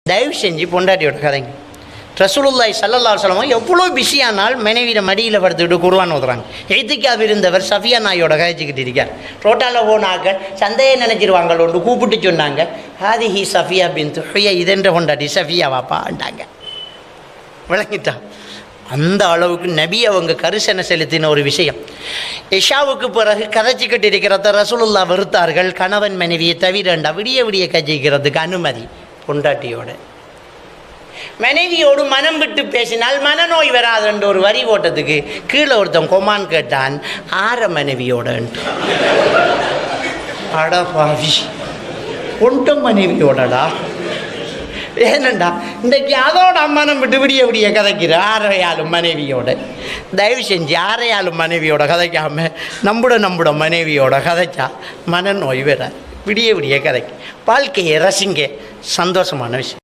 தயவு செஞ்சு பொண்டாட்டியோட கதைங்க. ரசூலுல்லாஹி ஸல்லல்லாஹு அலைஹி வஸல்லம் எவ்வளோ பிஸியானால் மனைவியை மடியில் படுத்துக்கிட்டு குர்ஆன் ஓதுறாங்க. எய்திக்காக இருந்தவர் சஃபியா நாயோட கதைச்சிக்கிட்டு இருக்கார். ரோட்டாவில் போனாங்க, சந்தையை நினைச்சிருவாங்க ஒன்று கூப்பிட்டு சொன்னாங்க, ஹாதிஹி சஃபியா பின்து ஹுய்யா, இதென்ற பொண்டாட்டி சஃபியா வாப்பாண்டாங்க. விளங்கிட்டா? அந்த அளவுக்கு நபி அவங்க கரிசனை செலுத்தின ஒரு விஷயம். இஷாவுக்கு பிறகு கதைச்சிக்கிட்டு இருக்கிறத ரசூலுல்லாஹ் வெறுத்தார்கள். கணவன் மனைவியை தவிரண்டா விடிய விடிய கஜிக்கிறதுக்கு அனுமதி. பொண்டாட்டியோட மனைவியோடு மனம் விட்டு பேசினால் மனநோய் வராதுன்ற ஒரு வரி ஓட்டத்துக்கு கீழே ஒருத்தன் கொமான் கேட்டான், ஆற மனைவியோடன்ட்டு. அடபாவி, ஒன்ட்ட மனைவியோடடா. ஏனண்டா இன்றைக்கு அதோட அம்மானம் விட்டு விடிய விடிய கதைக்கிற ஆறையாளும் மனைவியோட. தயவு செஞ்சு ஆறையாளும் மனைவியோட கதைக்காம நம்புட மனைவியோட கதைச்சா மனநோய் வராது. விடிய விடிய கதைக்கு வாழ்க்கையை ரசிங்க, சந்தோஷமான விஷயம்.